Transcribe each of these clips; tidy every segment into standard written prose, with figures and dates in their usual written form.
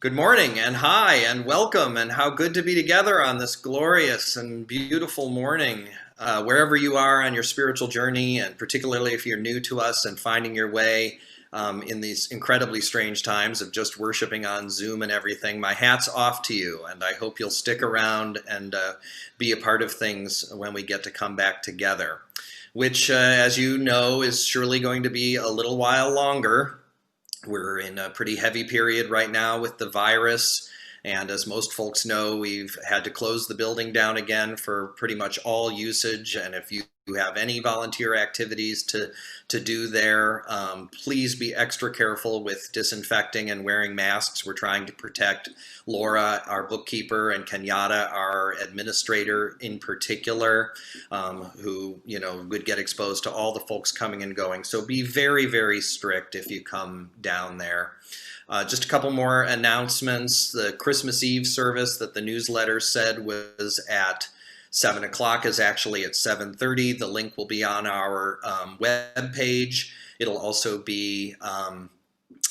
Good morning and hi and welcome and how good to be together on this glorious and beautiful morning. Wherever you are on your spiritual journey, and particularly if you're new to us and finding your way in these incredibly strange times of just worshiping on Zoom and everything, my hat's off to you, and I hope you'll stick around and be a part of things when we get to come back together, which, as you know, is surely going to be a little while longer. We're in a pretty heavy period right now with the virus. And as most folks know, we've had to close the building down again for pretty much all usage. And if you have any volunteer activities to do there, please be extra careful with disinfecting and wearing masks. We're trying to protect Laura, our bookkeeper, and Kenyatta, our administrator in particular, who would get exposed to all the folks coming and going. So be very, very strict if you come down there. Just a couple more announcements. The Christmas Eve service that the newsletter said was at 7 o'clock is actually at 7:30. The link will be on our web page. It'll also be on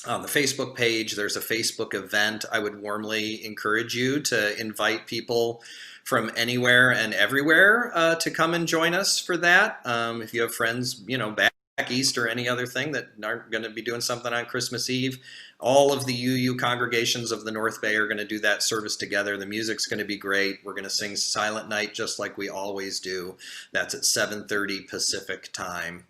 the Facebook page. There's a Facebook event. I would warmly encourage you to invite people from anywhere and everywhere to come and join us for that. If you have friends, back east or any other thing that aren't going to be doing something on Christmas Eve, all of the UU congregations of the North Bay are going to do that service together. The music's going to be great. We're going to sing Silent Night just like we always do. That's at 7:30 Pacific time.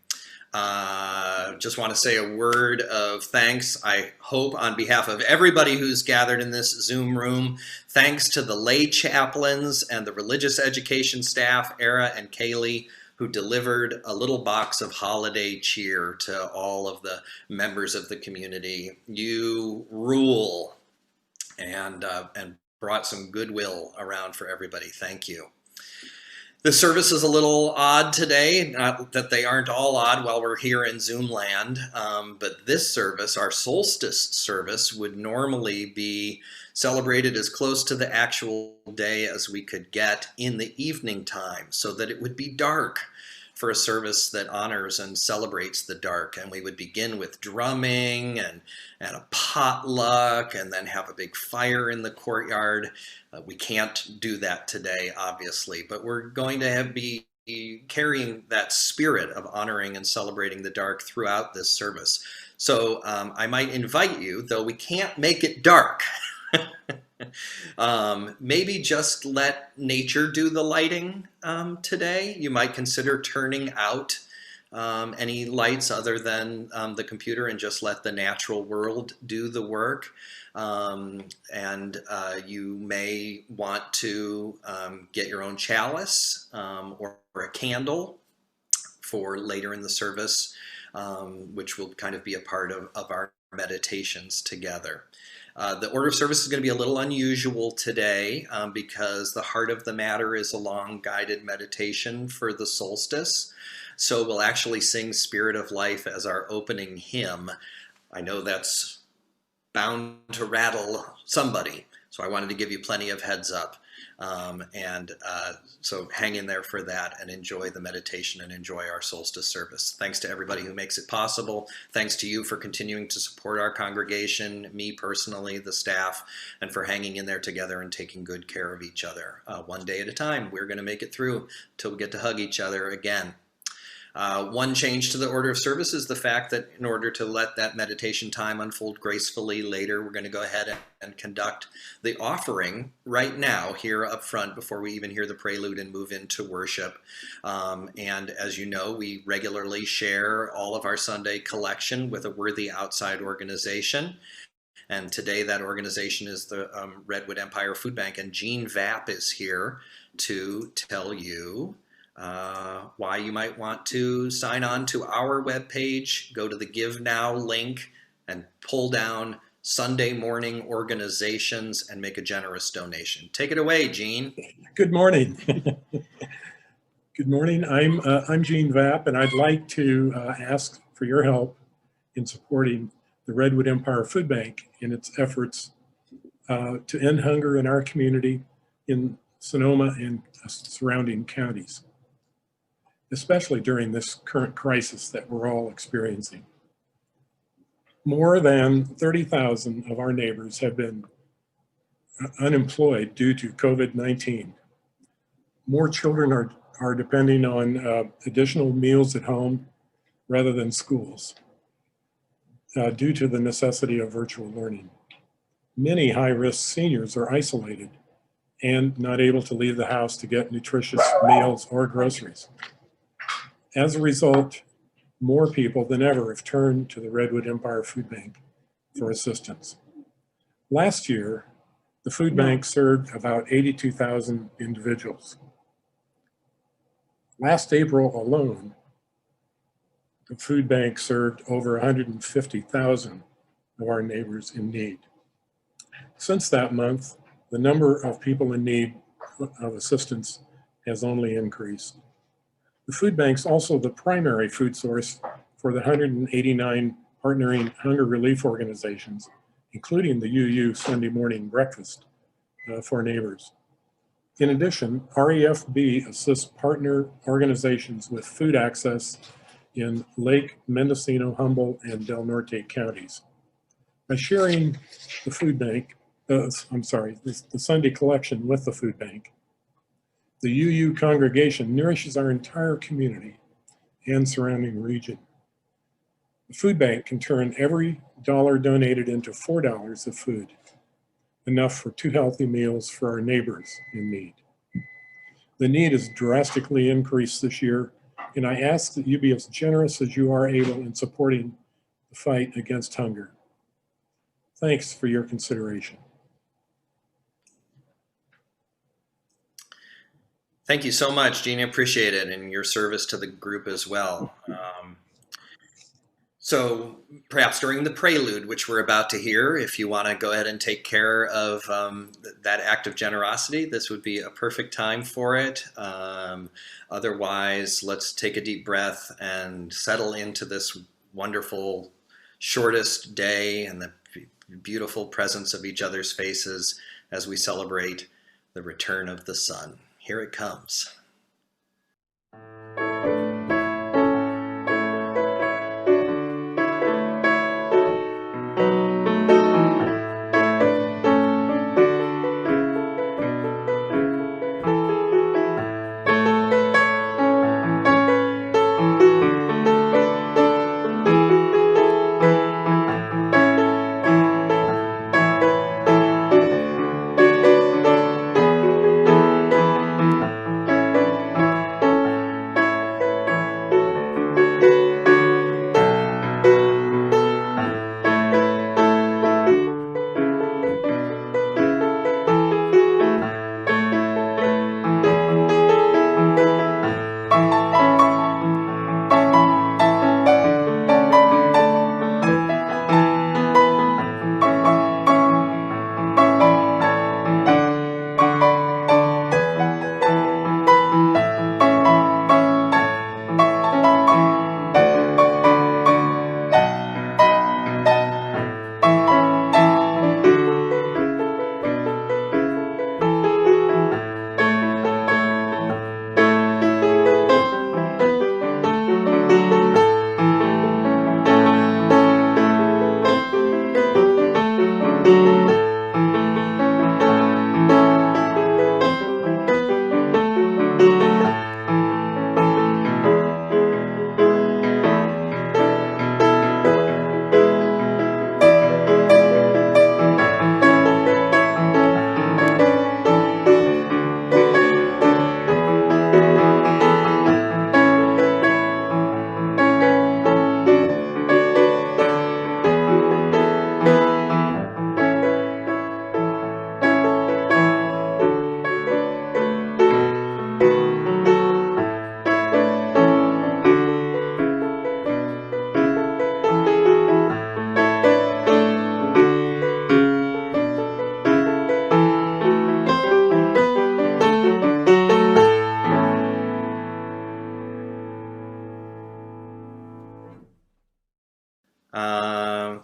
Just want to say a word of thanks, I hope, on behalf of everybody who's gathered in this Zoom room. Thanks to the lay chaplains and the religious education staff, Era and Kaylee, who delivered a little box of holiday cheer to all of the members of the community. You rule, and brought some goodwill around for everybody. Thank you. The service is a little odd today, not that they aren't all odd while we're here in Zoom land, but this service, our Solstice service, would normally be celebrated as close to the actual day as we could get in the evening time, so that it would be dark for a service that honors and celebrates the dark. And we would begin with drumming and a potluck, and then have a big fire in the courtyard. We can't do that today, obviously, but we're going to be carrying that spirit of honoring and celebrating the dark throughout this service. So I might invite you, though we can't make it dark, maybe just let nature do the lighting today. You might consider turning out any lights other than the computer and just let the natural world do the work. And you may want to get your own chalice or a candle for later in the service, which will kind of be a part of our meditations together. The order of service is going to be a little unusual today because the heart of the matter is a long guided meditation for the solstice. So we'll actually sing Spirit of Life as our opening hymn. I know that's bound to rattle somebody, so I wanted to give you plenty of heads up. So hang in there for that and enjoy the meditation and enjoy our solstice service. Thanks to everybody who makes it possible. Thanks to you for continuing to support our congregation, me personally, the staff, and for hanging in there together and taking good care of each other. One day at a time, we're going to make it through till we get to hug each other again. One change to the order of service is the fact that in order to let that meditation time unfold gracefully later, we're going to go ahead and conduct the offering right now here up front before we even hear the prelude and move into worship. And as you know, we regularly share all of our Sunday collection with a worthy outside organization. And today that organization is the Redwood Empire Food Bank, and Jean Vapp is here to tell you why you might want to sign on to our webpage. Go to the Give Now link and pull down Sunday morning organizations and make a generous donation. Take it away, Jean. Good morning. Good morning. I'm Jean Vapp, and I'd like to ask for your help in supporting the Redwood Empire Food Bank in its efforts to end hunger in our community in Sonoma and surrounding counties, especially during this current crisis that we're all experiencing. More than 30,000 of our neighbors have been unemployed due to COVID-19. More children are depending on additional meals at home rather than schools due to the necessity of virtual learning. Many high-risk seniors are isolated and not able to leave the house to get nutritious meals or groceries. As a result, more people than ever have turned to the Redwood Empire Food Bank for assistance. Last year, the food bank served about 82,000 individuals. Last April alone, the food bank served over 150,000 of our neighbors in need. Since that month, the number of people in need of assistance has only increased. The food bank's also the primary food source for the 189 partnering hunger relief organizations, including the UU Sunday morning breakfast for neighbors. In addition, REFB assists partner organizations with food access in Lake, Mendocino, Humboldt, and Del Norte counties. By sharing the food bank, the Sunday collection with the food bank, the UU congregation nourishes our entire community and surrounding region. The food bank can turn every dollar donated into $4 of food, enough for 2 healthy meals for our neighbors in need. The need has drastically increased this year, and I ask that you be as generous as you are able in supporting the fight against hunger. Thanks for your consideration. Thank you so much, Gene. I appreciate it, and your service to the group as well. So perhaps during the prelude, which we're about to hear, if you want to go ahead and take care of that act of generosity, this would be a perfect time for it. Otherwise, let's take a deep breath and settle into this wonderful shortest day and the beautiful presence of each other's faces as we celebrate the return of the sun. Here it comes.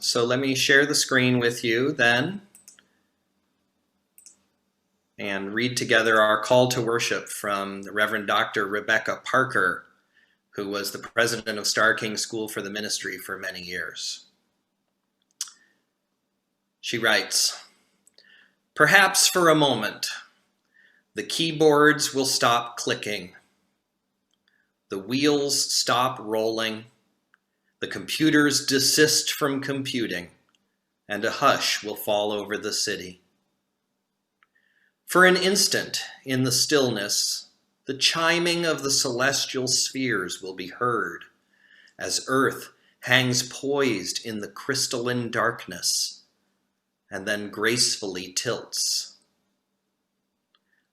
So let me share the screen with you then and read together our call to worship from the Reverend Dr. Rebecca Parker, who was the president of Star King School for the Ministry for many years. She writes, Perhaps for a moment, the keyboards will stop clicking, the wheels stop rolling, the computers desist from computing, and a hush will fall over the city. For an instant, in the stillness, the chiming of the celestial spheres will be heard as Earth hangs poised in the crystalline darkness and then gracefully tilts.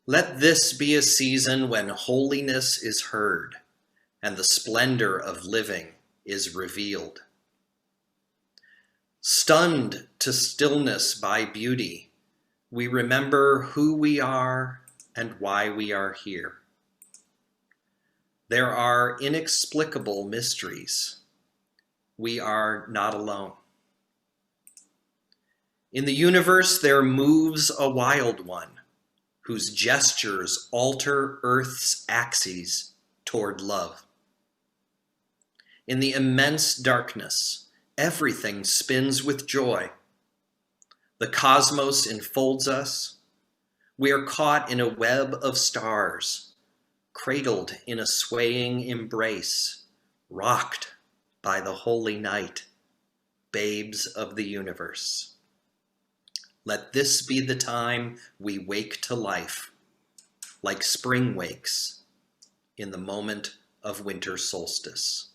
Let this be a season when holiness is heard and the splendor of living is revealed. Stunned to stillness by beauty, we remember who we are and why we are here. There are inexplicable mysteries. We are not alone. In the universe, there moves a wild one whose gestures alter Earth's axes toward love. In the immense darkness, everything spins with joy. The cosmos enfolds us. We are caught in a web of stars, cradled in a swaying embrace, rocked by the holy night, babes of the universe. Let this be the time we wake to life, like spring wakes in the moment of winter solstice.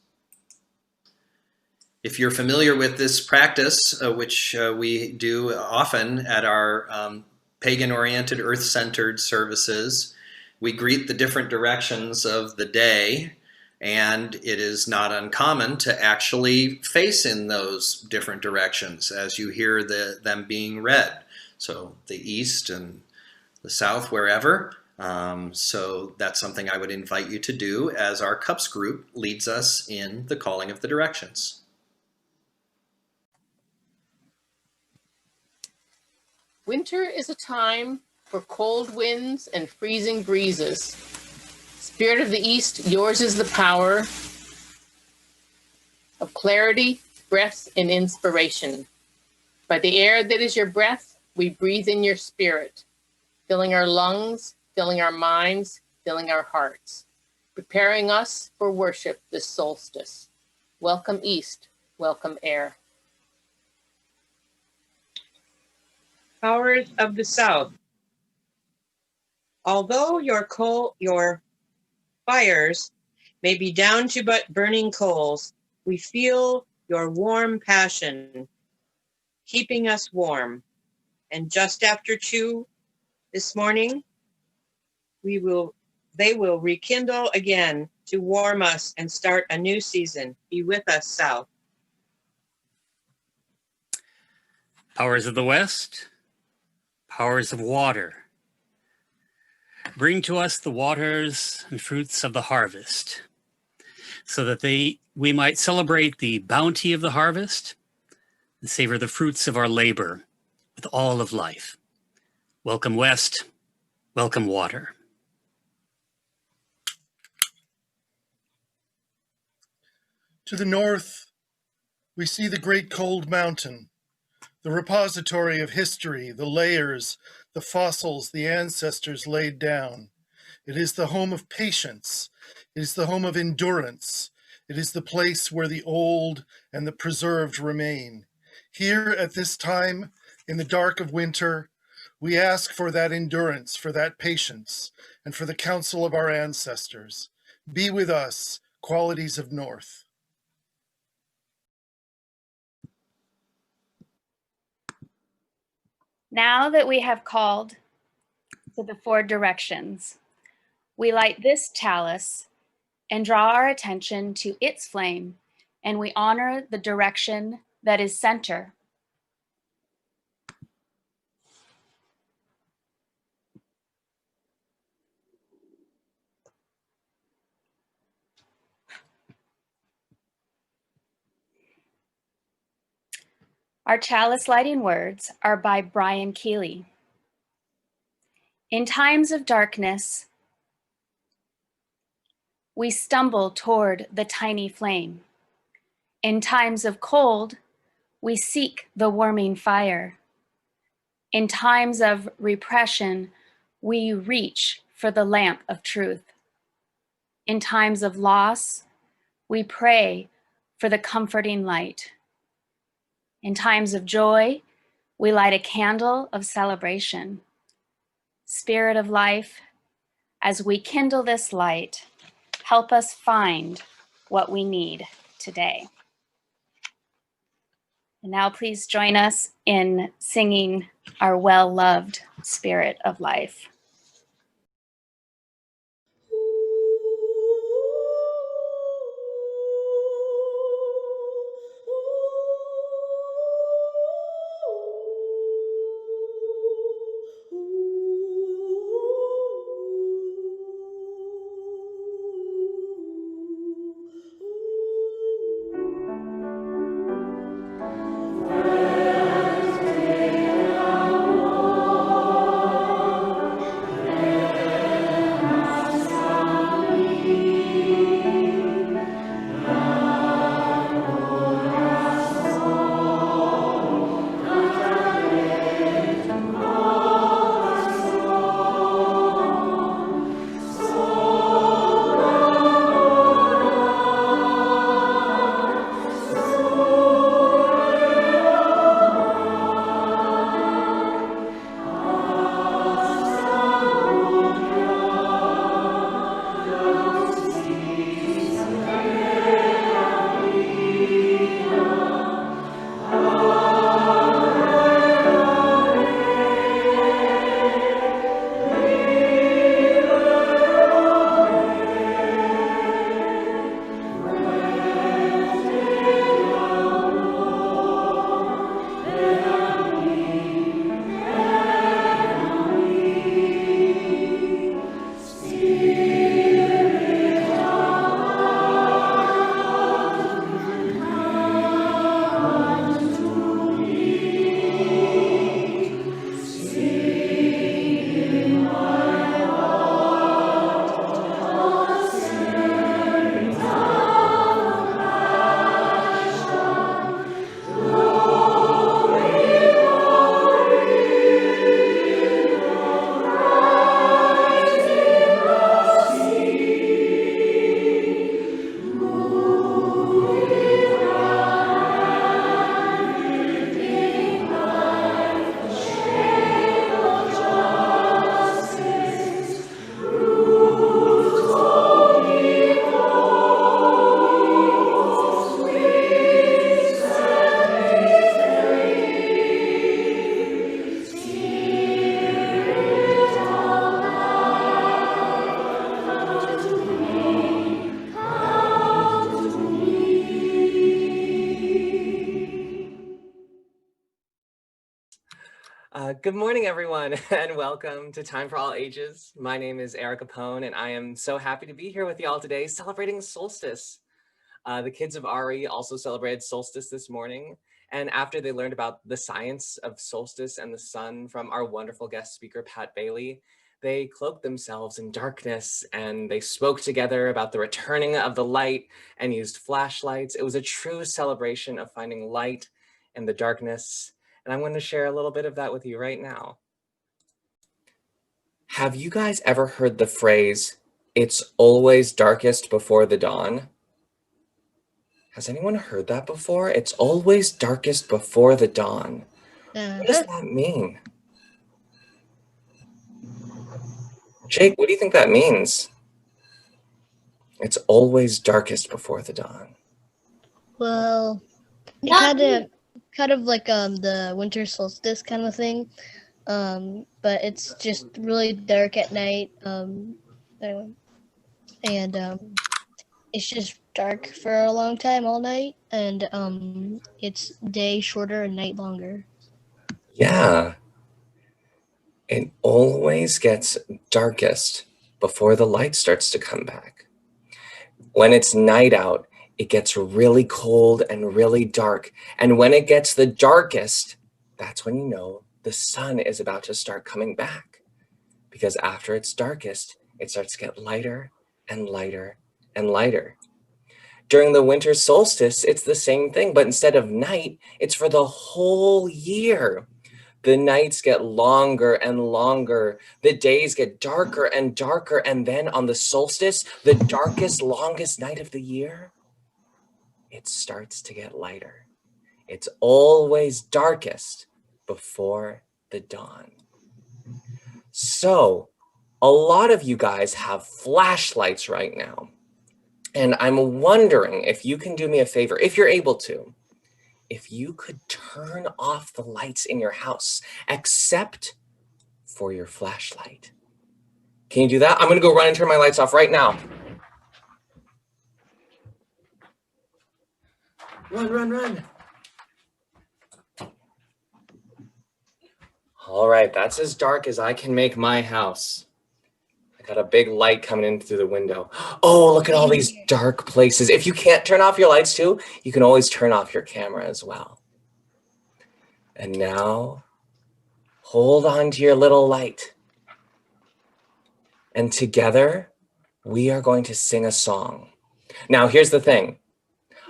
If you're familiar with this practice, which we do often at our pagan-oriented, earth-centered services, we greet the different directions of the day, and it is not uncommon to actually face in those different directions as you hear them being read. So the east and the south, wherever. So that's something I would invite you to do as our Cups group leads us in the calling of the directions. Winter is a time for cold winds and freezing breezes. Spirit of the East, yours is the power of clarity, breath, and inspiration. By the air that is your breath, we breathe in your spirit, filling our lungs, filling our minds, filling our hearts, preparing us for worship this solstice. Welcome East, welcome air. Powers of the South. Although your fires may be down to but burning coals, we feel your warm passion, keeping us warm. And just after 2 this morning, they will rekindle again to warm us and start a new season. Be with us, South. Powers of the West, powers of water. Bring to us the waters and fruits of the harvest, so that we might celebrate the bounty of the harvest and savor the fruits of our labor with all of life. Welcome West, welcome water. To the north, we see the great cold mountain, the repository of history, the layers, the fossils the ancestors laid down. It is the home of patience. It is the home of endurance. It is the place where the old and the preserved remain. Here at this time, in the dark of winter, we ask for that endurance, for that patience, and for the counsel of our ancestors. Be with us, qualities of North. Now that we have called to the 4 directions, we light this chalice and draw our attention to its flame, and we honor the direction that is center. Our chalice lighting words are by Brian Keeley. In times of darkness, we stumble toward the tiny flame. In times of cold, we seek the warming fire. In times of repression, we reach for the lamp of truth. In times of loss, we pray for the comforting light. In times of joy, we light a candle of celebration. Spirit of life, as we kindle this light, help us find what we need today. And now please join us in singing our well-loved Spirit of Life. Good morning, everyone, and welcome to Time for All Ages. My name is Capone, and I am so happy to be here with you all today celebrating Solstice. The kids of RE also celebrated Solstice this morning, and after they learned about the science of solstice and the sun from our wonderful guest speaker, Pat Bailey, they cloaked themselves in darkness, and they spoke together about the returning of the light and used flashlights. It was a true celebration of finding light in the darkness. And I'm going to share a little bit of that with you right now. Have you guys ever heard the phrase, "It's always darkest before the dawn"? Has anyone heard that before? It's always darkest before the dawn. What does that mean? Jake, what do you think that means? It's always darkest before the dawn. Well, kind of like the winter solstice kind of thing, but it's just really dark at night. Anyway, and it's just dark for a long time, all night, and it's day shorter and night longer. Yeah. It always gets darkest before the light starts to come back. When it's night out, it gets really cold and really dark. And when it gets the darkest, that's when you know the sun is about to start coming back. Because after it's darkest, it starts to get lighter and lighter and lighter. During the winter solstice, it's the same thing, but instead of night, it's for the whole year. The nights get longer and longer. The days get darker and darker. And then on the solstice, the darkest, longest night of the year, it starts to get lighter. It's always darkest before the dawn. So a lot of you guys have flashlights right now. And I'm wondering if you can do me a favor, if you're able to, if you could turn off the lights in your house, except for your flashlight. Can you do that? I'm gonna go run and turn my lights off right now. Run, run, run. All right, that's as dark as I can make my house. I got a big light coming in through the window. Oh, look at all these dark places. If you can't turn off your lights too, you can always turn off your camera as well. And now, hold on to your little light. And together, we are going to sing a song. Now, here's the thing.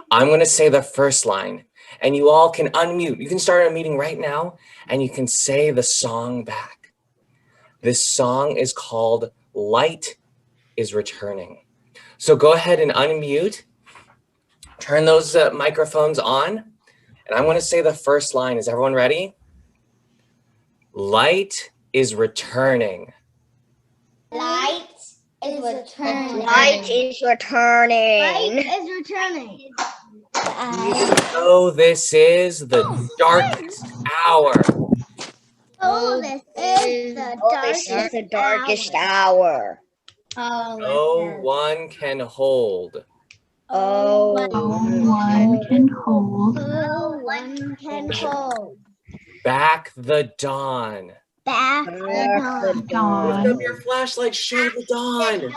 I'm going to say the first line, and you all can unmute. You can start a meeting right now, and you can say the song back. This song is called Light is Returning. So go ahead and unmute. Turn those microphones on. And I'm going to say the first line. Is everyone ready? Light is returning. Light is returning. Light is returning. Light is returning. So this is the darkest hour. Oh, this is the darkest hour. No one can hold. Oh, one can hold. No one can hold. Back the dawn. Back the dawn. Lift up your flashlight, show the dawn.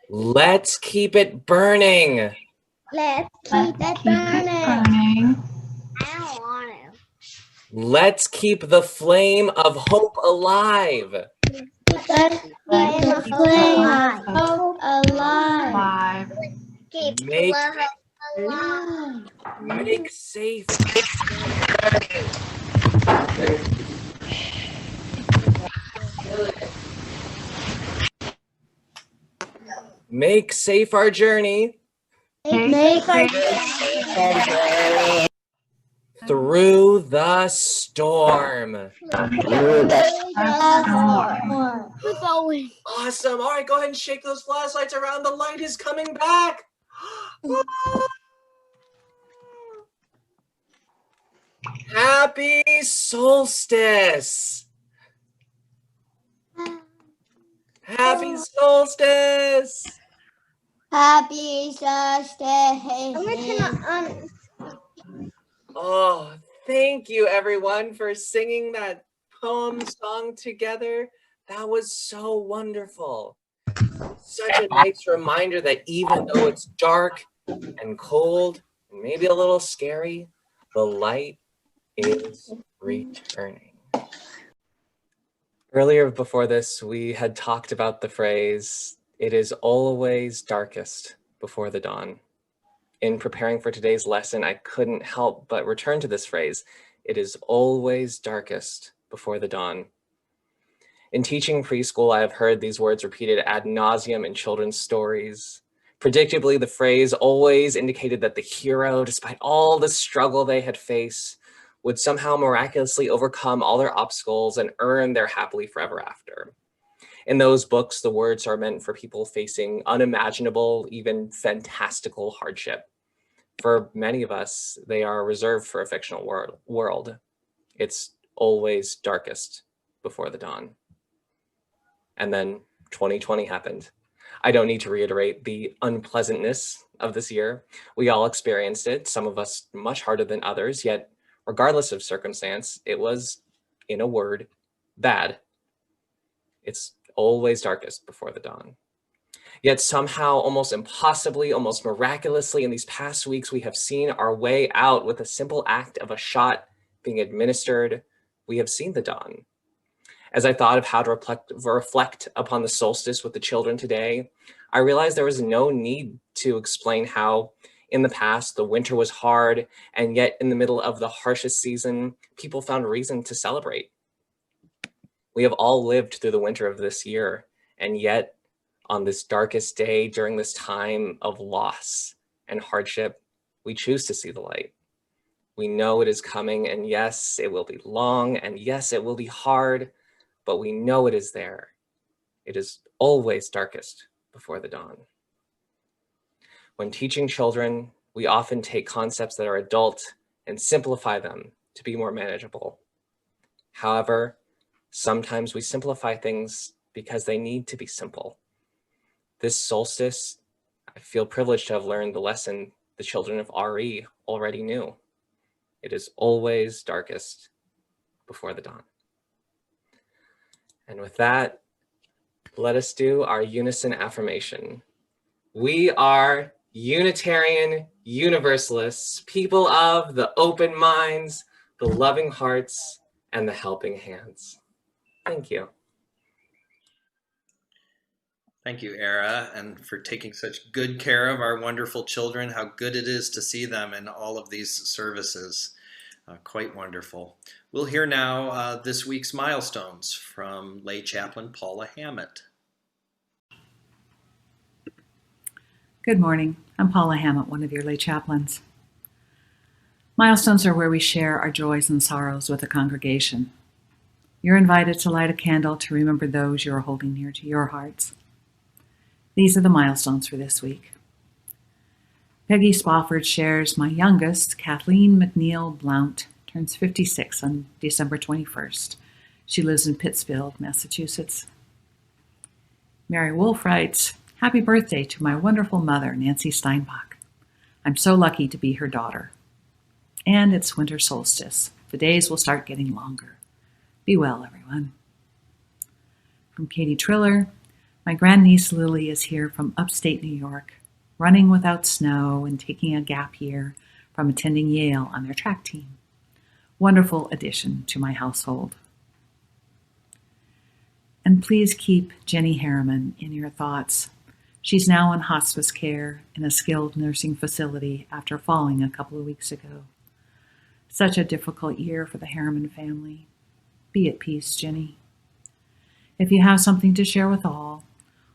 Let's keep it burning. Let's keep it burning. I don't want to. Let's keep the flame of hope alive. Let's keep the flame of hope alive. Keep Make- love alive. Make safe. Make safe our journey Make our through the storm. Keep going. Awesome. All right, go ahead and shake those flashlights around. The light is coming back. Happy solstice. Happy solstice. Happy Solstice. Oh, thank you everyone for singing that poem song together. That was so wonderful. Such a nice reminder that even though it's dark and cold and maybe a little scary, the light is returning. Earlier before this, we had talked about the phrase, "It is always darkest before the dawn." In preparing for today's lesson, I couldn't help but return to this phrase, "It is always darkest before the dawn." In teaching preschool, I have heard these words repeated ad nauseum in children's stories. Predictably, the phrase always indicated that the hero, despite all the struggle they had faced, would somehow miraculously overcome all their obstacles and earn their happily forever after. In those books, the words are meant for people facing unimaginable, even fantastical hardship. For many of us, they are reserved for a fictional world. It's always darkest before the dawn. And then 2020 happened. I don't need to reiterate the unpleasantness of this year. We all experienced it, some of us much harder than others, yet regardless of circumstance, it was, in a word, bad. It's always darkest before the dawn. Yet somehow, almost impossibly, almost miraculously, in these past weeks, we have seen our way out with a simple act of a shot being administered. We have seen the dawn. As I thought of how to reflect upon the solstice with the children today, I realized there was no need to explain how In the past, the winter was hard, and yet in the middle of the harshest season, people found reason to celebrate. We have all lived through the winter of this year, and yet on this darkest day during this time of loss and hardship, we choose to see the light. We know it is coming, and yes, it will be long, and yes, it will be hard, but we know it is there. It is always darkest before the dawn. When teaching children, we often take concepts that are adult and simplify them to be more manageable. However, sometimes we simplify things because they need to be simple. This solstice, I feel privileged to have learned the lesson the children of RE already knew. It is always darkest before the dawn. And with that, let us do our unison affirmation. We are Unitarian Universalists, people of the open minds, the loving hearts, and the helping hands. Thank you. Thank you, Era, and for taking such good care of our wonderful children. How good it is to see them in all of these services. Quite wonderful. We'll hear now this week's milestones from lay chaplain Paula Hammet. Good morning. I'm Paula Hammet, one of your lay chaplains. Milestones are where we share our joys and sorrows with the congregation. You're invited to light a candle to remember those you are holding near to your hearts. These are the milestones for this week. Peggy Spofford shares my youngest, Kathleen McNeil Blount, turns 56 on December 21st. She lives in Pittsfield, Massachusetts. Mary Wolf writes, happy birthday to my wonderful mother, Nancy Steinbach. I'm so lucky to be her daughter. And it's winter solstice. The days will start getting longer. Be well, everyone. From Katie Triller, my grandniece Lily is here from upstate New York, running without snow and taking a gap year from attending Yale on their track team. Wonderful addition to my household. And please keep Jenny Harriman in your thoughts. She's now in hospice care in a skilled nursing facility after falling a couple of weeks ago. Such a difficult year for the Harriman family. Be at peace, Jenny. If you have something to share with all,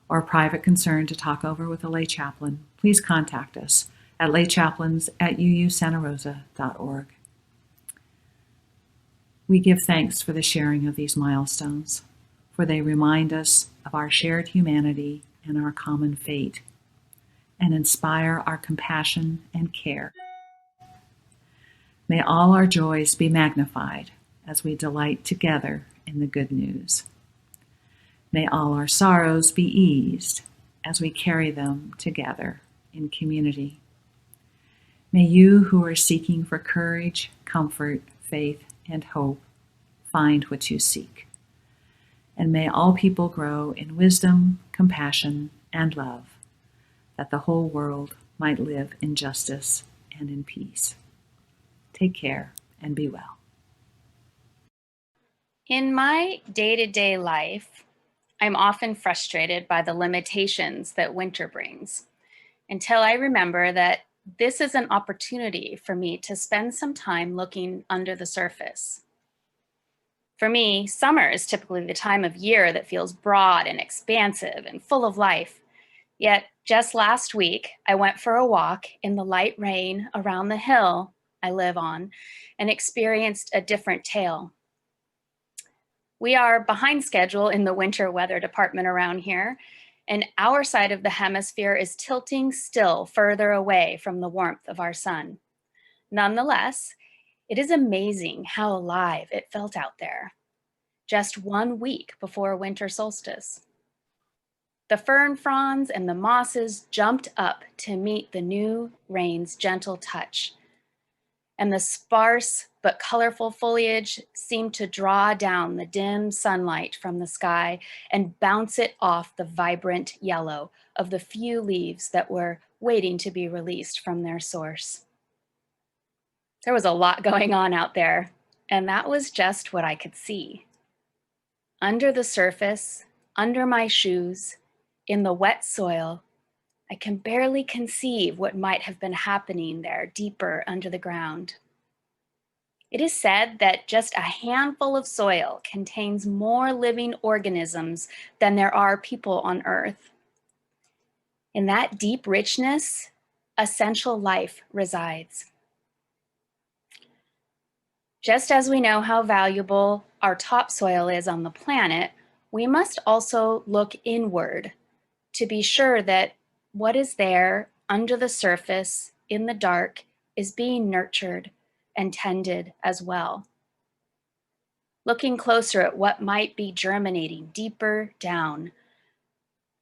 or a private concern to talk over with a lay chaplain, please contact us at laychaplains@uusantarosa.org. We give thanks for the sharing of these milestones, for they remind us of our shared humanity and our common fate, and inspire our compassion and care. May all our joys be magnified as we delight together in the good news. May all our sorrows be eased as we carry them together in community. May you who are seeking for courage, comfort, faith, and hope find what you seek. And may all people grow in wisdom, compassion, and love, that the whole world might live in justice and in peace. Take care and be well. In my day-to-day life, I'm often frustrated by the limitations that winter brings, until I remember that this is an opportunity for me to spend some time looking under the surface. For me, summer is typically the time of year that feels broad and expansive and full of life. Yet just last week, I went for a walk in the light rain around the hill I live on and experienced a different tale. We are behind schedule in the winter weather department around here, and our side of the hemisphere is tilting still further away from the warmth of our sun. Nonetheless, it is amazing how alive it felt out there, just 1 week before winter solstice. The fern fronds and the mosses jumped up to meet the new rain's gentle touch, and the sparse but colorful foliage seemed to draw down the dim sunlight from the sky and bounce it off the vibrant yellow of the few leaves that were waiting to be released from their source. There was a lot going on out there, and that was just what I could see. Under the surface, under my shoes, in the wet soil, I can barely conceive what might have been happening there deeper under the ground. It is said that just a handful of soil contains more living organisms than there are people on Earth. In that deep richness, essential life resides. Just as we know how valuable our topsoil is on the planet, we must also look inward to be sure that what is there under the surface in the dark is being nurtured and tended as well. Looking closer at what might be germinating deeper down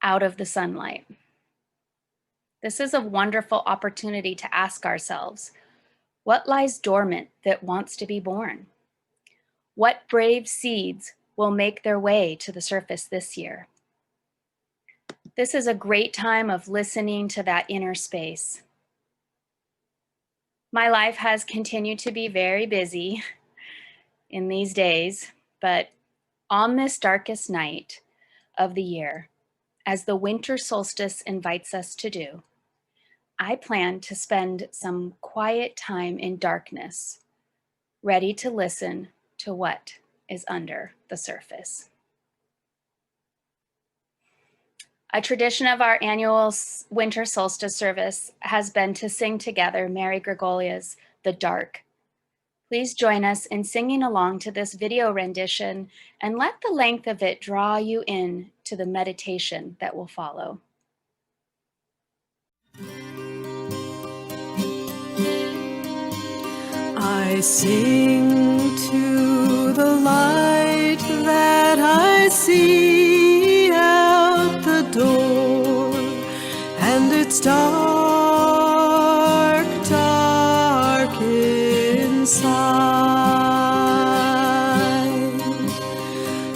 out of the sunlight. This is a wonderful opportunity to ask ourselves, what lies dormant that wants to be born? What brave seeds will make their way to the surface this year? This is a great time of listening to that inner space. My life has continued to be very busy in these days, but on this darkest night of the year, as the winter solstice invites us to do, I plan to spend some quiet time in darkness, ready to listen to what is under the surface. A tradition of our annual winter solstice service has been to sing together Mary Grigolia's The Dark. Please join us in singing along to this video rendition and let the length of it draw you in to the meditation that will follow. I sing to the light that I see out the door, and it's dark, dark inside.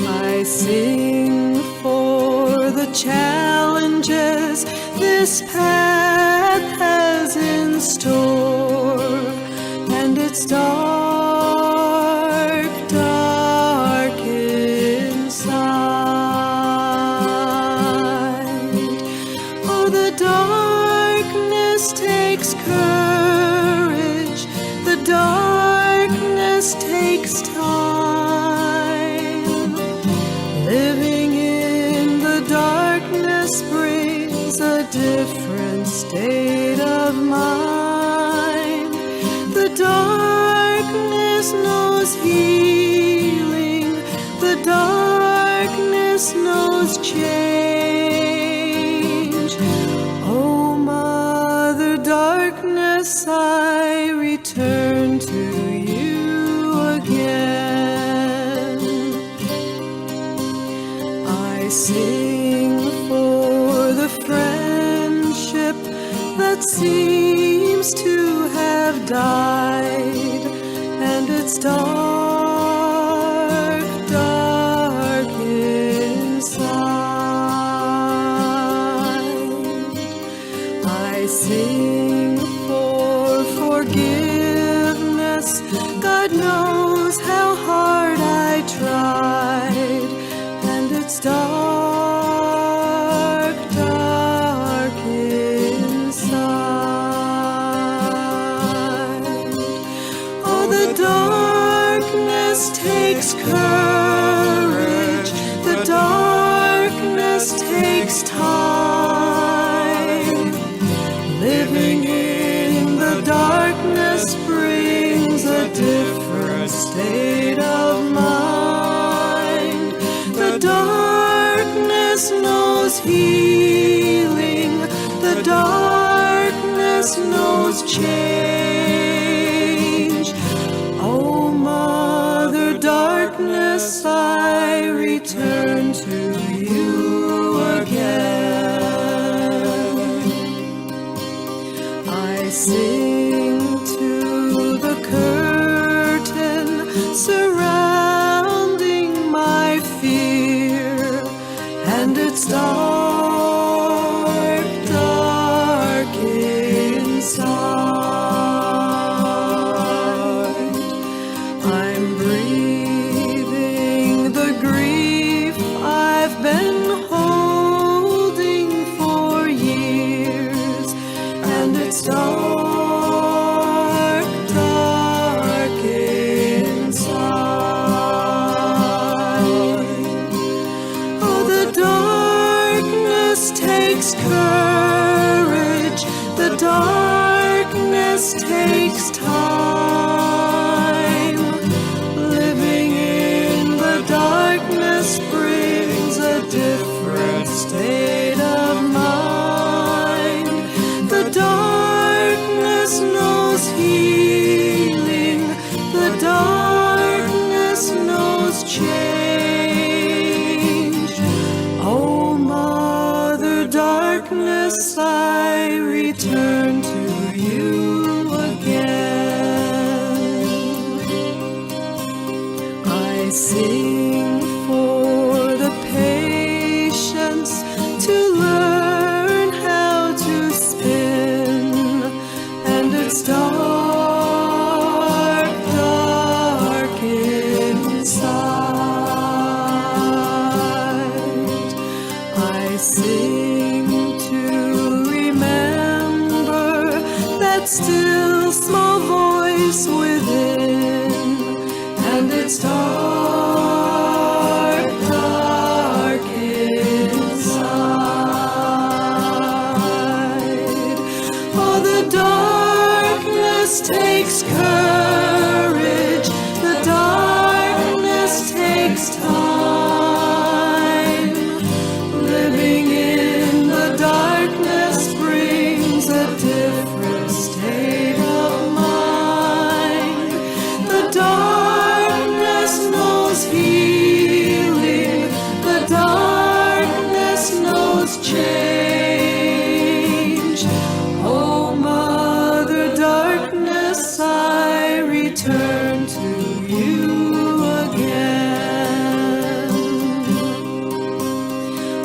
I sing for the challenges this path has in store, and it's dark, dark inside. Oh, the darkness takes courage, the darkness takes time. Living in the darkness brings a different state of mind. The darkness knows healing, the darkness knows change. Oh, Mother Darkness, I return to you again. I sing for the friendship that seems to have died, and it's dark, dark inside. I sing for forgiveness. God knows how hard I tried, and it's dark, dark inside. Oh, the darkness takes courage, the darkness takes time. Living in the darkness brings a different state of mind. The darkness knows healing, the darkness knows change. Oh, Mother Darkness, I return to you again. I sing to the curtain surrounding my fear, and it's dark, dark inside. I'm breathing the grief I've been holding for years. courage, the darkness takes time. Living in the darkness brings a different state of mind. The darkness knows healing, the darkness knows change. Oh, Mother Darkness, I return to you again. I sing for the patience to learn how to spin, and it's dark, dark inside. I sing to remember that still small voice within, and it's dark, dark inside. Oh, the darkness takes courage, the darkness takes time. Living in the darkness brings a different state of mind. The darkness knows healing, the darkness knows change. Oh, Mother Darkness, I return to you again.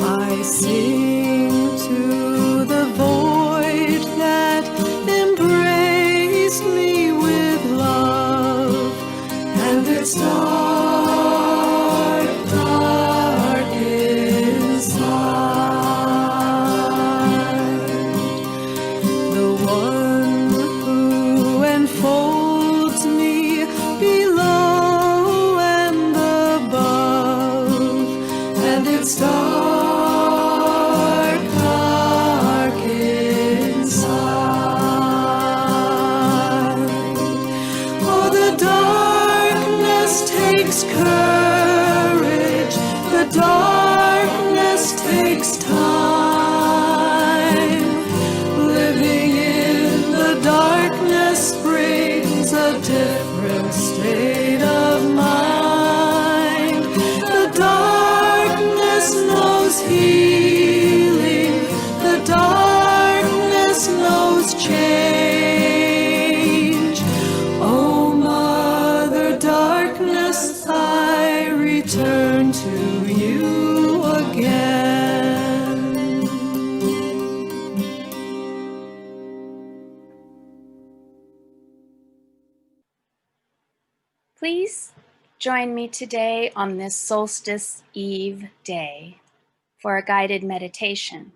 I sing to the void that embraced me with love, and it's dark, dark inside. The one who enfolds me below and above, and it's dark, dark inside. Oh, the darkness takes courage, the darkness takes time. Living in the darkness brings a different state of mind. The darkness knows healing, the darkness knows change. Oh, Mother Darkness, I return to you again. Please join me today on this Solstice Eve day for a guided meditation.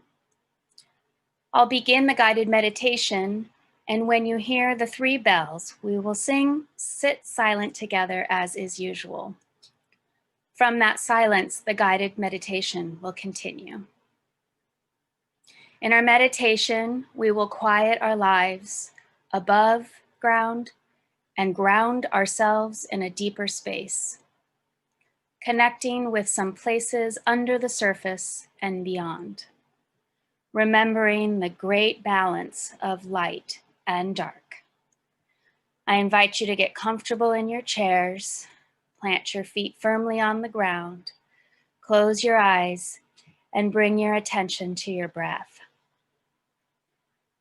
I'll begin the guided meditation, and when you hear the 3 bells, we will sit silent together as is usual. From that silence, the guided meditation will continue. In our meditation, we will quiet our lives above ground and ground ourselves in a deeper space, connecting with some places under the surface and beyond, remembering the great balance of light and dark. I invite you to get comfortable in your chairs, plant your feet firmly on the ground, close your eyes, and bring your attention to your breath.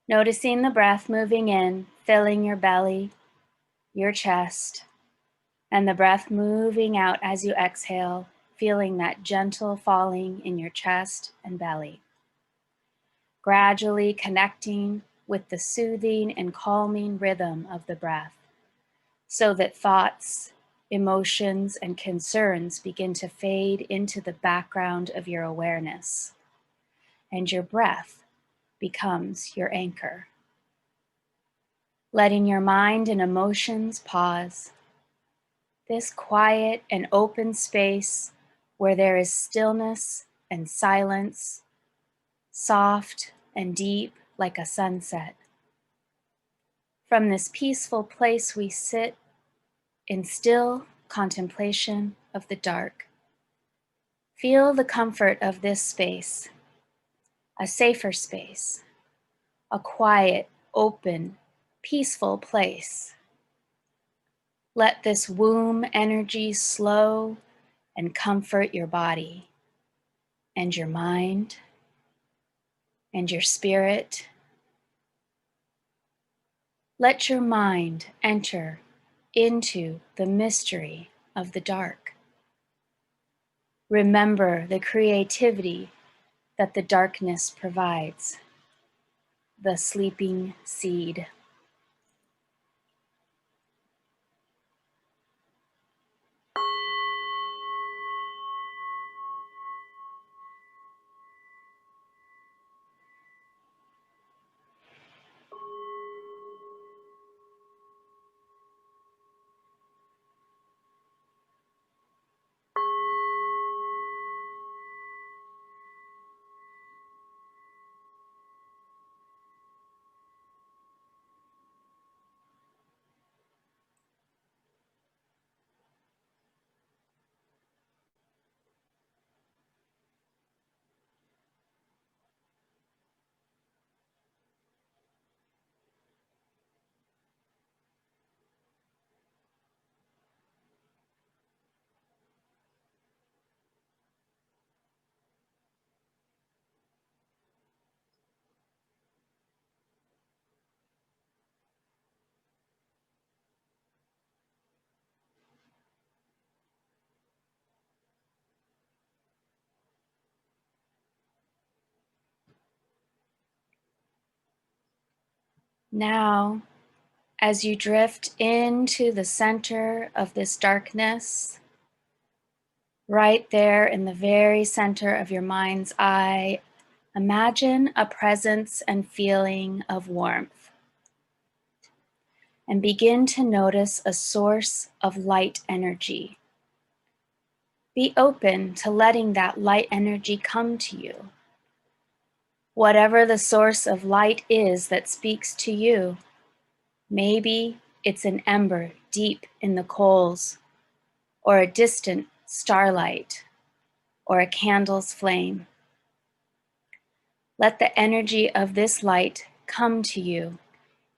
Noticing the breath moving in, filling your belly, your chest, and the breath moving out as you exhale, feeling that gentle falling in your chest and belly. Gradually connecting with the soothing and calming rhythm of the breath, so that thoughts, emotions, and concerns begin to fade into the background of your awareness, and your breath becomes your anchor. Letting your mind and emotions pause. This quiet and open space where there is stillness and silence, soft and deep like a sunset. From this peaceful place we sit in still contemplation of the dark. Feel the comfort of this space, a safer space, a quiet, open, peaceful place. Let this womb energy slow and comfort your body and your mind and your spirit. Let your mind enter into the mystery of the dark. Remember the creativity that the darkness provides, the sleeping seed. Now, as you drift into the center of this darkness, right there in the very center of your mind's eye, imagine a presence and feeling of warmth. And begin to notice a source of light energy. Be open to letting that light energy come to you. Whatever the source of light is that speaks to you, maybe it's an ember deep in the coals, or a distant starlight, or a candle's flame. Let the energy of this light come to you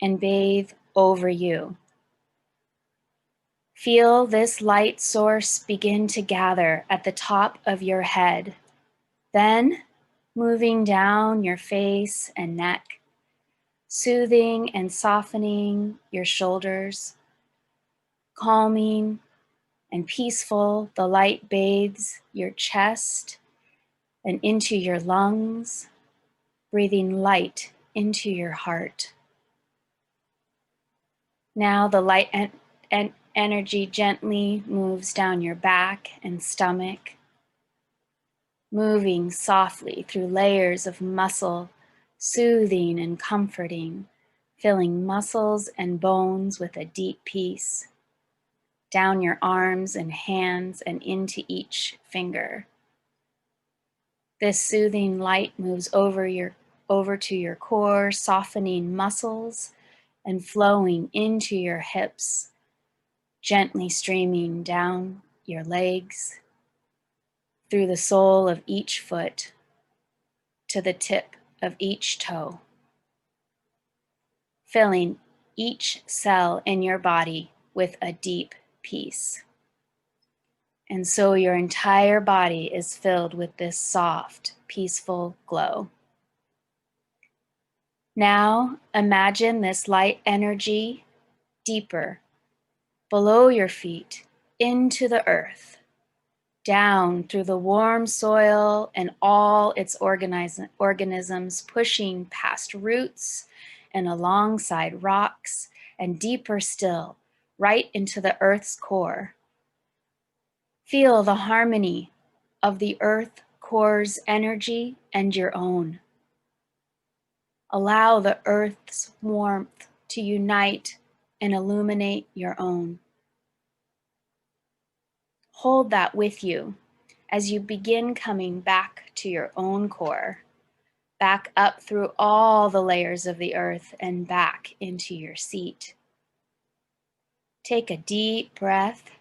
and bathe over you. Feel this light source begin to gather at the top of your head, then moving down your face and neck, soothing and softening your shoulders. Calming and peaceful, the light bathes your chest and into your lungs, breathing light into your heart. Now the light energy gently moves down your back and stomach, moving softly through layers of muscle, soothing and comforting, filling muscles and bones with a deep peace, down your arms and hands and into each finger. This soothing light moves over to your core, softening muscles and flowing into your hips, gently streaming down your legs, through the sole of each foot, to the tip of each toe, filling each cell in your body with a deep peace. And so your entire body is filled with this soft, peaceful glow. Now imagine this light energy deeper, below your feet, into the earth, down through the warm soil and all its organisms, pushing past roots and alongside rocks, and deeper still, right into the earth's core. Feel the harmony of the earth core's energy and your own. Allow the earth's warmth to unite and illuminate your own. Hold that with you as you begin coming back to your own core, back up through all the layers of the earth and back into your seat. Take a deep breath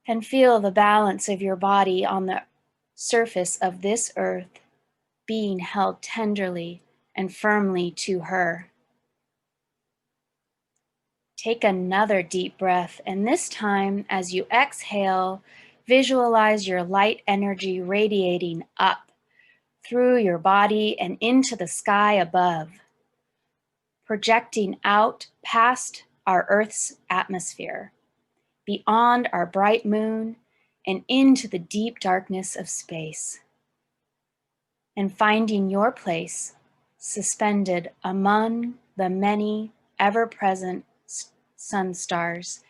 and feel the balance of your body on the surface of this earth being held tenderly and firmly to her. Take another deep breath, and this time, as you exhale, visualize your light energy radiating up through your body and into the sky above, projecting out past our Earth's atmosphere, beyond our bright moon, and into the deep darkness of space, and finding your place suspended among the many ever-present sun stars,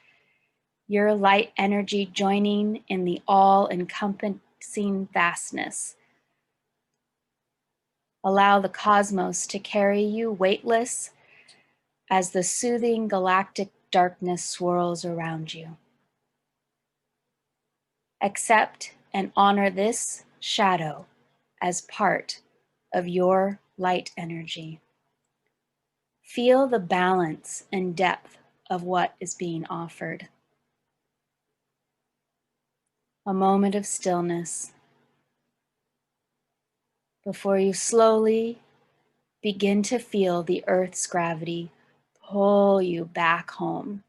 your light energy joining in the all-encompassing vastness. Allow the cosmos to carry you weightless as the soothing galactic darkness swirls around you. Accept and honor this shadow as part of your light energy. Feel the balance and depth of what is being offered. A moment of stillness before you slowly begin to feel the Earth's gravity pull you back home,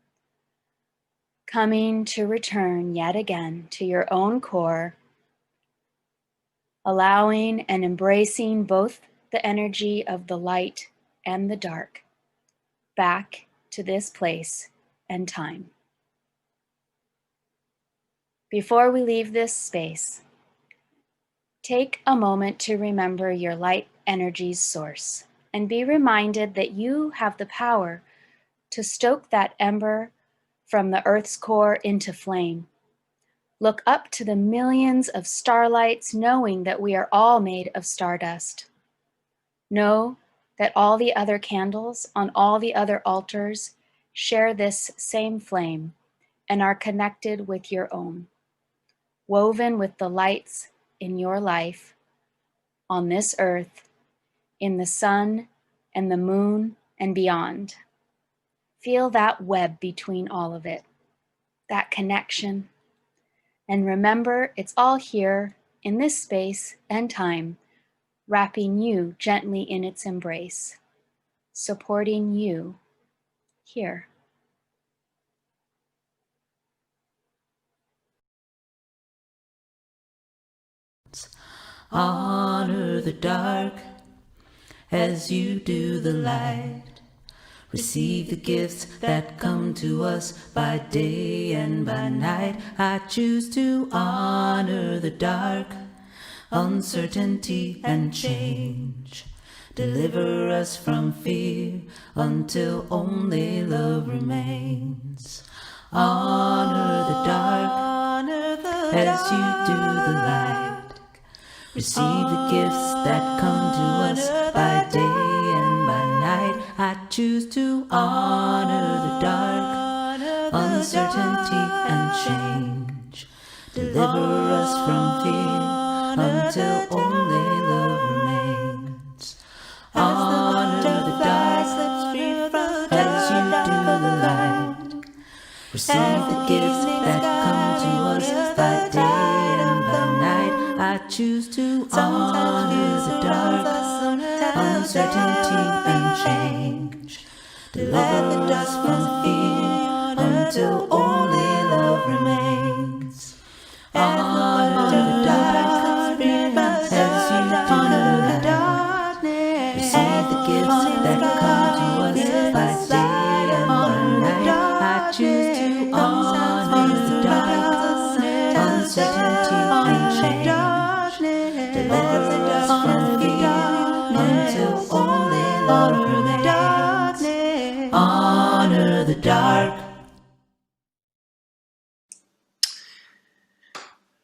coming to return yet again to your own core, allowing and embracing both the energy of the light and the dark back to this place and time. Before we leave this space, take a moment to remember your light energy's source and be reminded that you have the power to stoke that ember from the Earth's core into flame. Look up to the millions of starlights, knowing that we are all made of stardust. Know that all the other candles on all the other altars share this same flame and are connected with your own, woven with the lights in your life, on this earth, in the sun and the moon and beyond. Feel that web between all of it, that connection. And remember, it's all here in this space and time, wrapping you gently in its embrace, supporting you here. Honor the dark as you do the light. Receive the gifts that come to us by day and by night. I choose to honor the dark, uncertainty and change. Deliver us from fear until only love remains. Honor the dark as you do the light. Receive the gifts that come to us by day and by night. I choose to honor the dark, uncertainty and change. Deliver us from fear until only love remains. Honor the dark as you do the light. Receive the gifts that come to us by day and by night. I choose to honor the dark, uncertainty and change. Deliver us from fear until only love remains. Honor the dark as you do the light. Receive the gifts that come to us by day and by night. I choose to honor the dark, uncertainty and change. Deliver us from fear until only love remains. Honor the dark.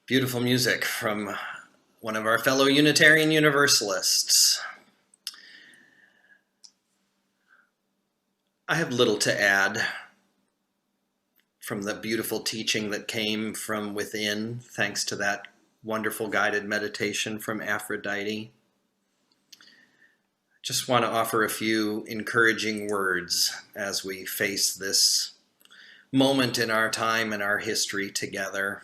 Beautiful music from one of our fellow Unitarian Universalists. I have little to add from the beautiful teaching that came from within, thanks to that wonderful guided meditation from Aphrodite. Just want to offer a few encouraging words as we face this moment in our time and our history together.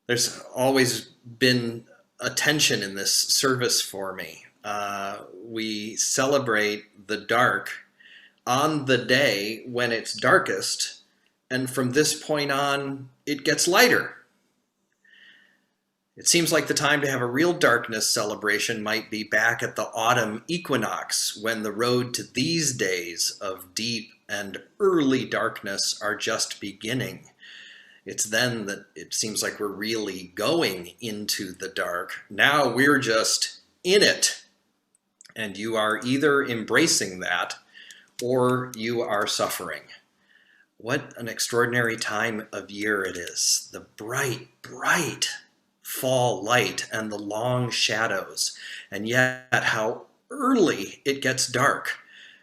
There's always been a tension in this service for me. We celebrate the dark on the day when it's darkest, and from this point on, it gets lighter. It seems like the time to have a real darkness celebration might be back at the autumn equinox, when the road to these days of deep and early darkness are just beginning. It's then that it seems like we're really going into the dark. Now we're just in it. And you are either embracing that or you are suffering. What an extraordinary time of year it is. The bright, bright fall light and the long shadows. And yet how early it gets dark,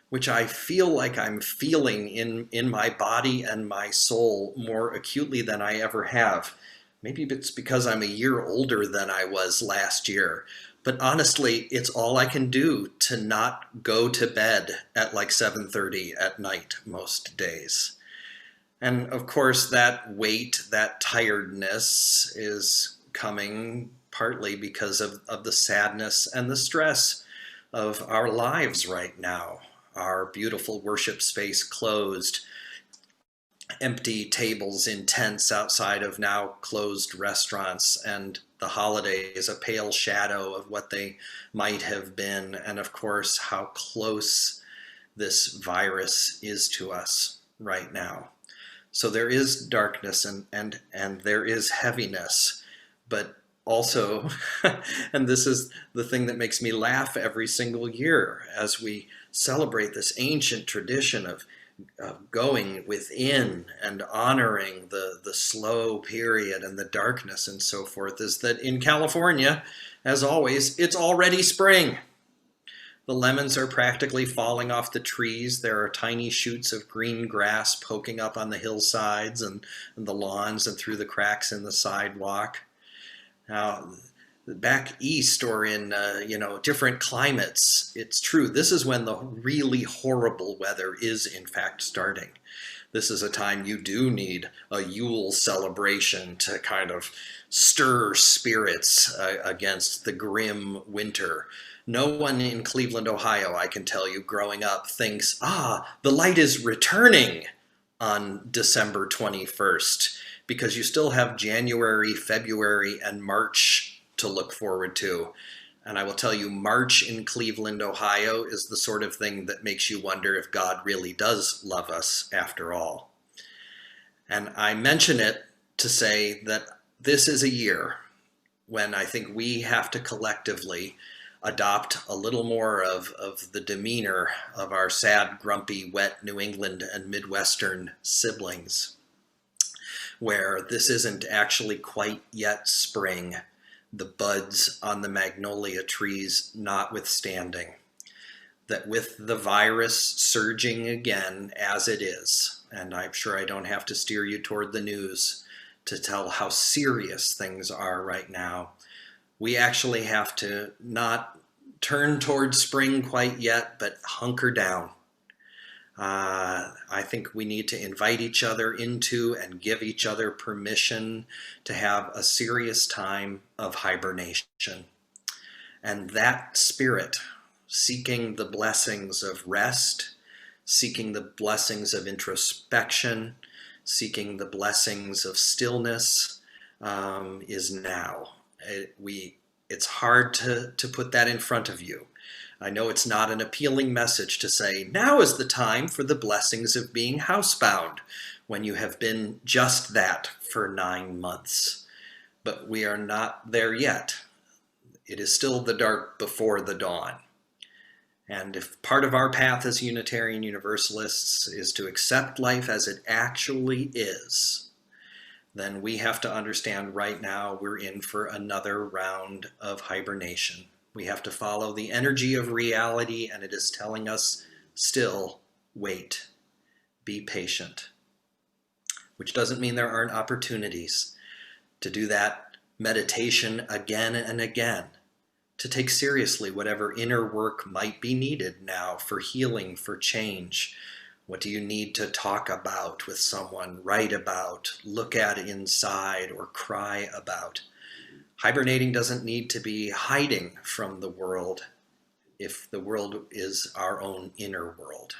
which I feel like I'm feeling in my body and my soul more acutely than I ever have. Maybe it's because I'm a year older than I was last year. But honestly, it's all I can do to not go to bed at like 7:30 at night most days. And of course, that weight, that tiredness is coming partly because of the sadness and the stress of our lives right now. Our beautiful worship space closed, empty tables in tents outside of now closed restaurants, and the holidays a pale shadow of what they might have been, and of course how close this virus is to us right now. So there is darkness and there is heaviness, but also, and this is the thing that makes me laugh every single year as we celebrate this ancient tradition of going within and honoring the slow period and the darkness and so forth, is that in California, as always, it's already spring. The lemons are practically falling off the trees. There are tiny shoots of green grass poking up on the hillsides and the lawns and through the cracks in the sidewalk. Now, back east or in different climates, it's true. This is when the really horrible weather is in fact starting. This is a time you do need a Yule celebration to kind of stir spirits against the grim winter. No one in Cleveland, Ohio, I can tell you, growing up thinks, the light is returning on December 21st, because you still have January, February, and March to look forward to. And I will tell you, March in Cleveland, Ohio is the sort of thing that makes you wonder if God really does love us after all. And I mention it to say that this is a year when I think we have to collectively adopt a little more of the demeanor of our sad, grumpy, wet New England and Midwestern siblings, where this isn't actually quite yet spring, the buds on the magnolia trees notwithstanding, that with the virus surging again as it is, and I'm sure I don't have to steer you toward the news to tell how serious things are right now, we actually have to not turn towards spring quite yet, but hunker down. I think we need to invite each other into and give each other permission to have a serious time of hibernation. And that spirit, seeking the blessings of rest, seeking the blessings of introspection, seeking the blessings of stillness, is now. It's hard to put that in front of you. I know it's not an appealing message to say, now is the time for the blessings of being housebound, when you have been just that for 9 months. But we are not there yet. It is still the dark before the dawn. And if part of our path as Unitarian Universalists is to accept life as it actually is, then we have to understand right now we're in for another round of hibernation. We have to follow the energy of reality, and it is telling us still, wait, be patient. Which doesn't mean there aren't opportunities to do that meditation again and again, to take seriously whatever inner work might be needed now for healing, for change. What do you need to talk about with someone, write about, look at inside, or cry about? Hibernating doesn't need to be hiding from the world if the world is our own inner world.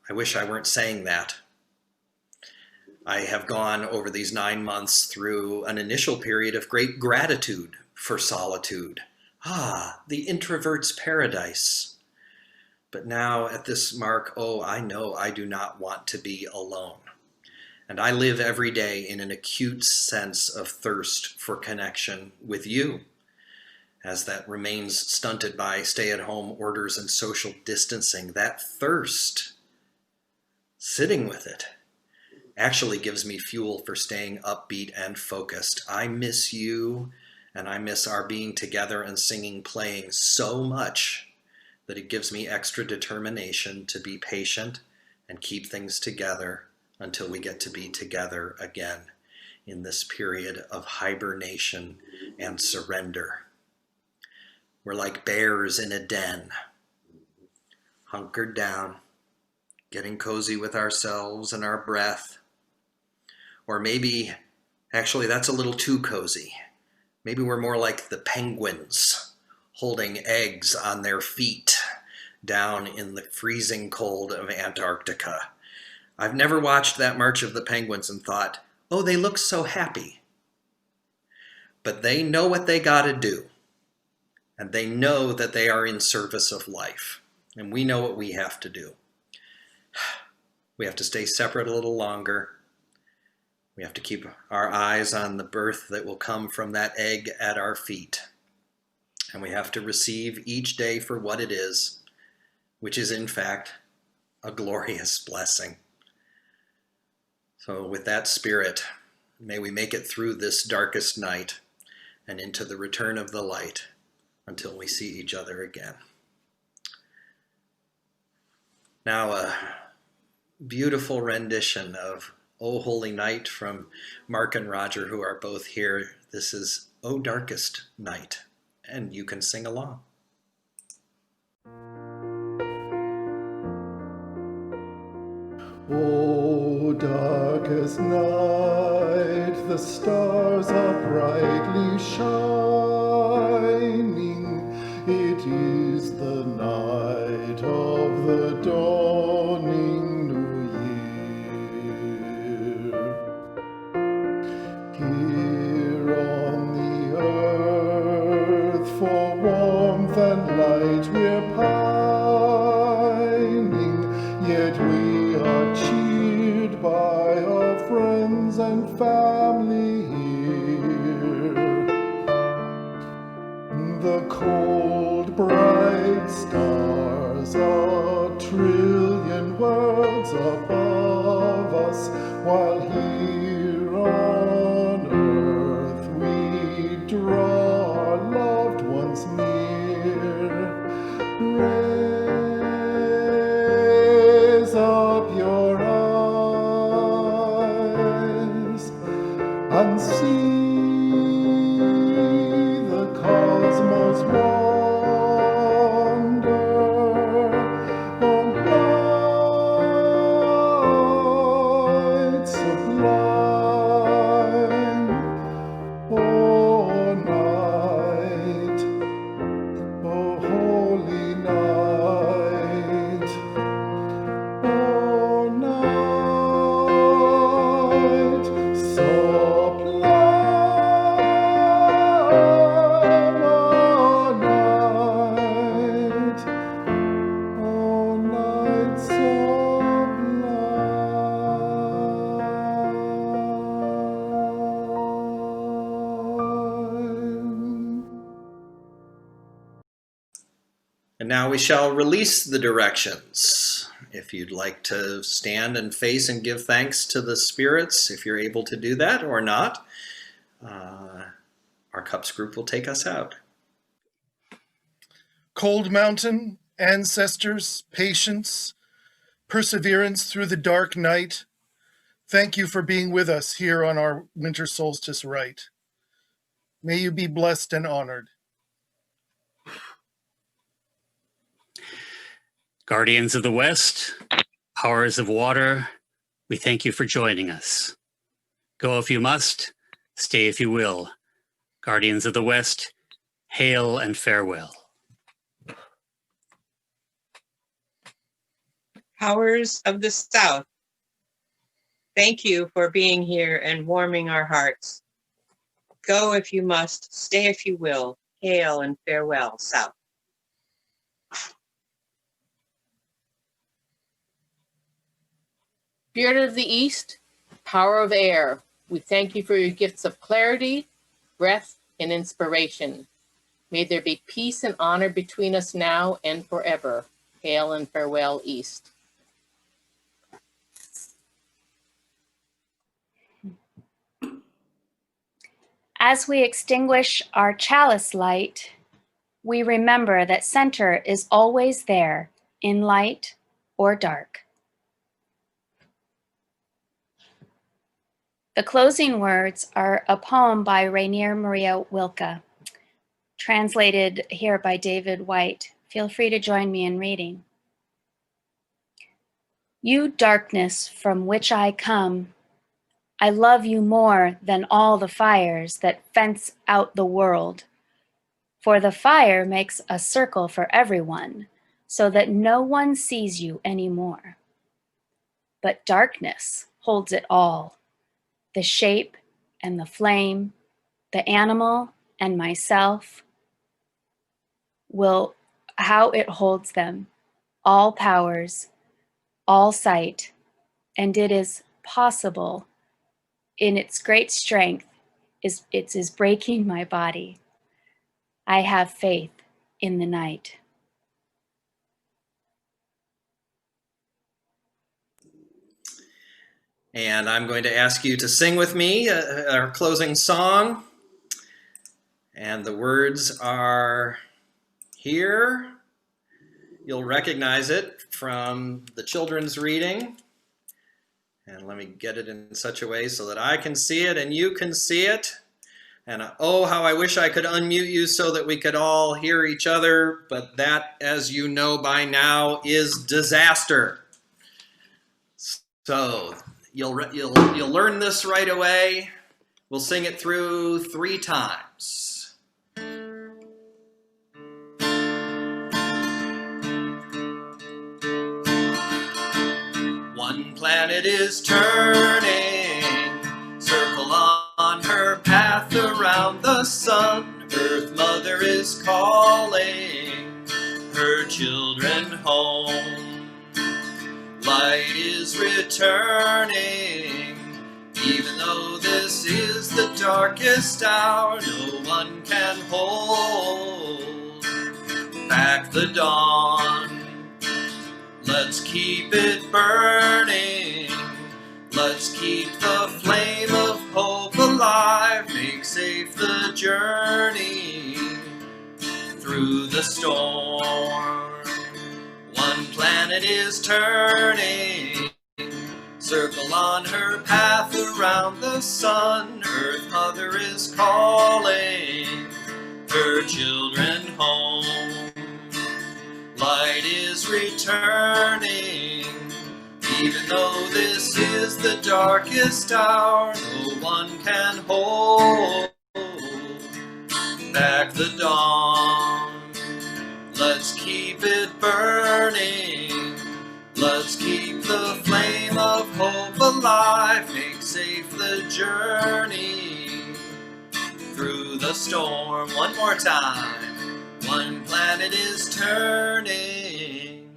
I wish I weren't saying that. I have gone over these 9 months through an initial period of great gratitude for solitude. The introvert's paradise. But now at this mark, I know I do not want to be alone. And I live every day in an acute sense of thirst for connection with you, as that remains stunted by stay-at-home orders and social distancing. That thirst, sitting with it, actually gives me fuel for staying upbeat and focused. I miss you, and I miss our being together and singing, playing so much that it gives me extra determination to be patient and keep things together until we get to be together again in this period of hibernation and surrender. We're like bears in a den, hunkered down, getting cozy with ourselves and our breath. Or maybe, actually, that's a little too cozy. Maybe we're more like the penguins holding eggs on their feet down in the freezing cold of Antarctica. I've never watched that March of the Penguins and thought, they look so happy. But they know what they gotta do. And they know that they are in service of life. And we know what we have to do. We have to stay separate a little longer. We have to keep our eyes on the birth that will come from that egg at our feet. And we have to receive each day for what it is, which is in fact a glorious blessing. So with that spirit, may we make it through this darkest night and into the return of the light until we see each other again. Now a beautiful rendition of O Holy Night from Mark and Roger, who are both here. This is O Darkest Night, and you can sing along. O darkest night, the stars are brightly shining. It is the night of the dawning new year. Here on the earth for warmth and light we're pining, yet we are cheered by our friends and family here. The cold, bright stars are trillion worlds above us, while here on earth we draw our loved ones near. Raise up your eyes and see the cosmos wander on light sublime. Oh night, oh holy night, oh night sublime, oh night sublime. And now we shall release the directions. If you'd like to stand and face and give thanks to the spirits, if you're able to do that or not, our cups group will take us out. Cold mountain, ancestors, patience, perseverance through the dark night. Thank you for being with us here on our winter solstice rite. May you be blessed and honored. Guardians of the West, powers of water, we thank you for joining us. Go if you must, stay if you will. Guardians of the West, hail and farewell. Powers of the South, thank you for being here and warming our hearts. Go if you must, stay if you will. Hail and farewell, South. Spirit of the East, power of air, we thank you for your gifts of clarity, breath, and inspiration. May there be peace and honor between us now and forever. Hail and farewell, East. As we extinguish our chalice light, we remember that center is always there in light or dark. The closing words are a poem by Rainier Maria Wilke, translated here by David White. Feel free to join me in reading. You darkness from which I come, I love you more than all the fires that fence out the world. For the fire makes a circle for everyone, so that no one sees you anymore. But darkness holds it all, the shape and the flame, the animal and myself, how it holds them, all powers, all sight, and it is possible in its great strength it is breaking my body. I have faith in the night. And I'm going to ask you to sing with me our closing song. And the words are here. You'll recognize it from the children's reading. And let me get it in such a way so that I can see it and you can see it. And oh, how I wish I could unmute you so that we could all hear each other. But that, as you know by now, is disaster. So you'll learn this right away. We'll sing it through 3 times. One planet is turning, circle on her path around the sun. Earth Mother is calling her children home. Light is returning, even though this is the darkest hour. No one can hold back the dawn. Let's keep it burning. Let's keep the flame of hope alive. Make safe the journey through the storm. One planet is turning, circle on her path around the sun. Earth Mother is calling her children home. Light is returning, even though this is the darkest hour. No one can hold back the dawn. Let's keep it burning. Let's keep the flame of hope alive. Make safe the journey through the storm. One more time. One planet is turning,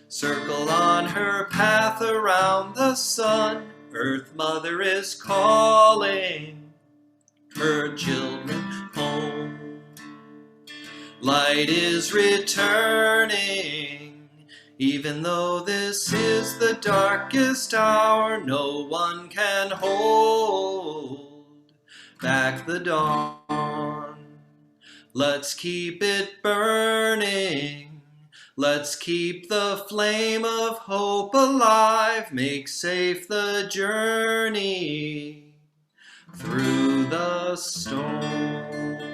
circle on her path around the sun. Earth Mother is calling her children home. Light is returning, even though this is the darkest hour. No one can hold back the dawn. Let's keep it burning. Let's keep the flame of hope alive. Make safe the journey through the storm.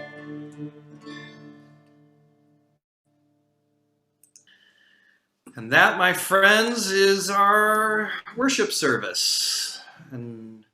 And that, my friends, is our worship service. And